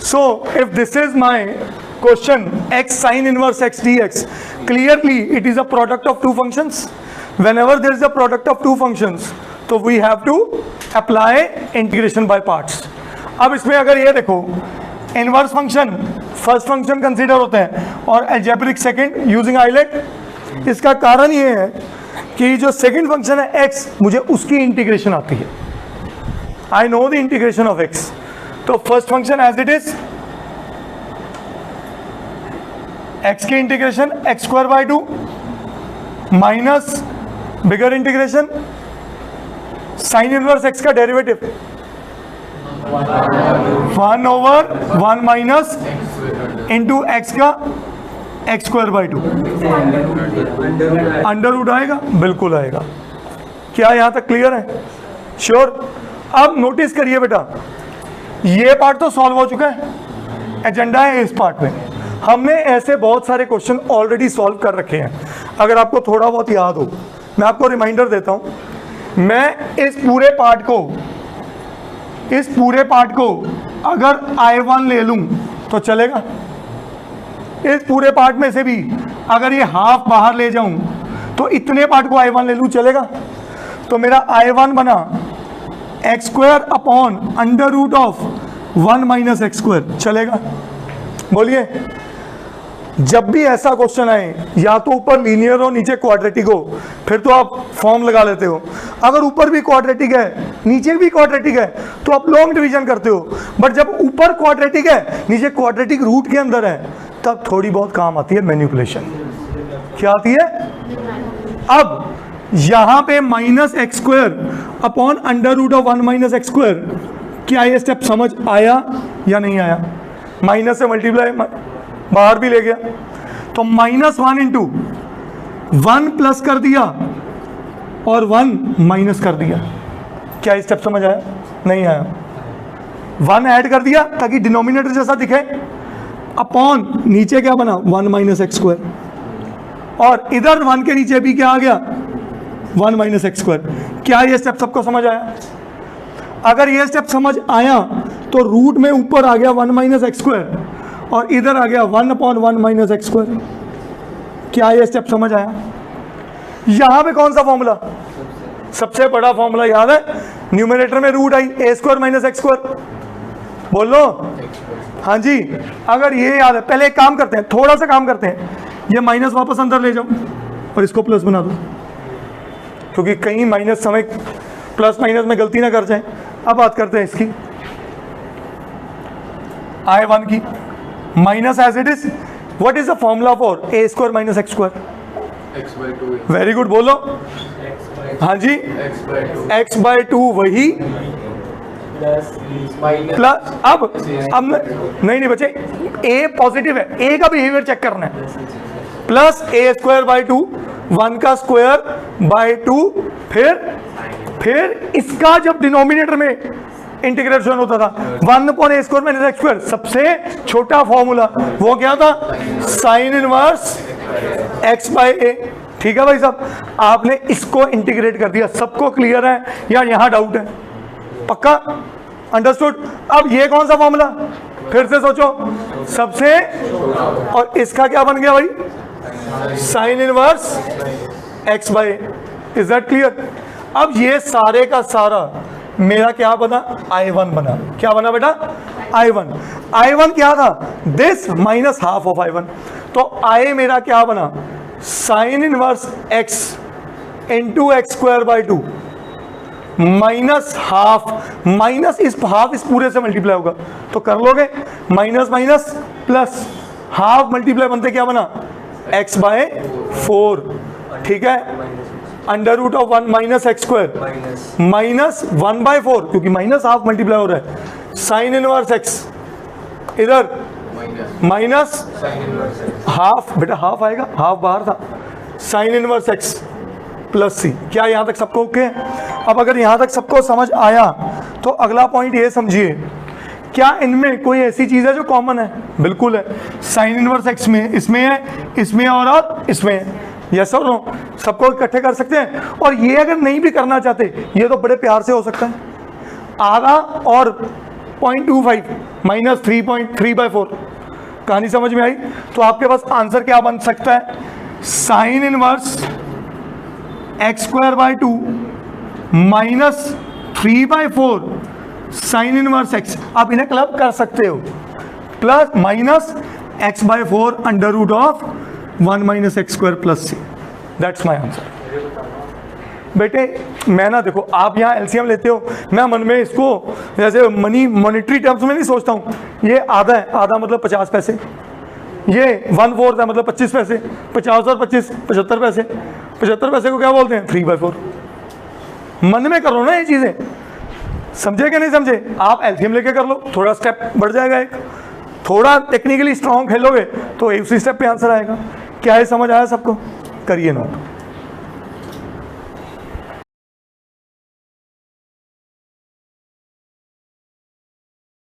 So if this is my question, x sin inverse x dx, clearly it is a product of two functions. Whenever there is a product of two functions, तो we have to apply integration by parts. अब इसमें अगर ये देखो, inverse function first function consider होते हैं और algebraic second using islet. इसका कारण ये है कि जो सेकंड फंक्शन है x, मुझे उसकी इंटीग्रेशन आती है। I know the integration of x। तो first function as it is x की integration x square by 2 minus bigger integration sine inverse x का derivative 1 over 1 minus into x का x square by 2। Under root आएगा, बिल्कुल आएगा। क्या यहां तक क्लियर है? श्योर। अब नोटिस करिए बेटा, ये पार्ट तो सॉल्व हो चुका है, एजेंडा है इस पार्ट में। हमने ऐसे बहुत सारे क्वेश्चन ऑलरेडी सॉल्व कर रखे हैं। अगर आपको थोड़ा बहुत याद हो, मैं आपको रिमाइंडर देता हूं। मैं इस पूरे पार्ट को अगर I1 ले लूं तो चलेगा। इस पूरे पार्ट में से भी अगर ये हाफ बाहर ले जाऊं तो इतने पार्ट को I1 ले लूं, चलेगा। तो मेरा I1 बना x square upon under root of 1 minus x square, चलेगा। बोलिए, जब भी ऐसा क्वेश्चन आए, या तो ऊपर लीनियर हो नीचे क्वाड्रेटिक हो, फिर तो आप फॉर्म लगा लेते हो। अगर ऊपर भी क्वाड्रेटिक है नीचे भी क्वाड्रेटिक है तो आप लॉन्ग डिवीजन करते हो। बट जब ऊपर क्वाड्रेटिक है नीचे क्वाड्रेटिक रूट के अंदर है, तब थोड़ी बहुत काम आती है मैनिपुलेशन। क्या आती है? अब यहां पे minus x square upon under root of 1 minus x square, क्या ये स्टेप समझ आया या नहीं आया? माइनस से मल्टीप्लाई बाहर भी ले गया, तो -1 इंटू 1 प्लस कर दिया और 1 माइनस कर दिया। क्या ये स्टेप समझ आया? नहीं आया। 1 ऐड कर दिया ताकि डिनोमिनेटर जैसा दिखे, अपॉन नीचे क्या बना 1 माइनस एक्स स्क्वायर, और इधर 1 के नीचे भी क्या आ गया 1 माइनस एक्स स्क्वायर। क्या ये स्टेप सबको समझ आया? अगर ये स्टेप समझ आया तो रूट में ऊपर आ गया 1 माइनस एक्स स्क्वायर और इधर आ गया 1 अपॉन 1 माइनस एक्स स्क्वायर। क्या ये स्टेप समझ आया? यहां पे कौन सा फॉर्मूला? सबसे बड़ा फॉर्मूला याद है? न्यूमरेटर में root I a square minus x square. बोलो हाँ जी। अगर ये याद है, पहले एक काम करते हैं, थोड़ा सा काम करते हैं, ये माइनस वापस अंदर ले जाओ और इसको प्लस बना दो, क्योंकि कहीं माइनस समय प्लस माइनस में गलती ना कर जाए। अब बात करते हैं इसकी I1 की। Minus as it is, what is the formula for a square minus x square? Very good, बोलो हाँ जी। x बाई 2 वही प्लस अब नहीं बच्चे, a पॉजिटिव है, a का बिहेवियर चेक करना है। प्लस ए स्क्वायर बाई 2, 1 का स्क्वायर बाई 2, फिर इसका जब डिनोमिनेटर में इंटीग्रेशन होता था 1 अपॉन ए स्क्वायर माइनस एक्स स्क्वायर, सबसे छोटा फॉर्मूला वो क्या था? साइन इनवर्स x बाई ए। ठीक है भाई साहब, आपने इसको इंटीग्रेट कर दिया। सबको क्लियर है या यहां डाउट है? पक्का अंडरस्टूड। अब ये कौन सा फॉर्मूला? फिर से सोचो, सबसे, और इसका क्या बन गया भाई? Sign inverse x by. Is that clear? अब ये सारे का सारा मेरा क्या बना? I1 बना। क्या बना बेटा? I1 क्या था? This minus half of I1। तो I मेरा क्या बना? Sine inverse x into x square by 2 minus half, minus इस हाफ इस पूरे से मल्टीप्लाई होगा तो कर लोगे, minus minus plus, half multiply बनते क्या बना? x by 4। ठीक है, under root of 1 minus x square minus 1 by 4, क्योंकि माइनस हाफ मल्टीप्लाई हो रहा है। साइन इनवर्स x इधर माइनस हाफ, बेटा हाफ आएगा, हाफ बाहर था। साइन इनवर्स x प्लस सी। क्या यहां तक सबको ओके? अब अगर यहां तक सबको समझ आया तो अगला पॉइंट ये समझिए, क्या इनमें कोई ऐसी चीज है जो कॉमन है? बिल्कुल है। साइन इनवर्स x में इसमें है, इसमें और इसमें है। यस और नो? सबको इकट्ठे कर सकते हैं। और ये अगर नहीं भी करना चाहते, ये तो बड़े प्यार से हो सकता है, आधा और 0.25 माइनस 3.3/4। कहानी समझ में आई? तो आपके पास आंसर क्या बन सकता है? Sine inverse x²/2 minus 3/4 sine inverse x। आप इन्हें क्लब कर सकते हो, plus minus x/4 under root of 1 minus x² plus c। That's my answer. बेटे मैं ना, देखो आप यहाँ एलसीएम लेते हो, मैं मन में इसको जैसे मॉनेटरी टर्म्स में नहीं सोचता हूँ। ये आधा है, आधा मतलब 50 पैसे, ये 1/4 है मतलब 25 पैसे, 50 और 25 75 पैसे। 75 पैसे को क्या बोलते हैं? 3/4। मन में करो ना ये चीज़ें, समझे कि नहीं समझे? आप एलसीएम लेके कर लो, थोड़ा स्टेप बढ़ जाएगा, एक थोड़ा टेक्निकली स्ट्रॉन्ग खेलोगे तो उसी स्टेप पे आंसर आएगा। क्या है, समझ आया सबको? करिए नोट।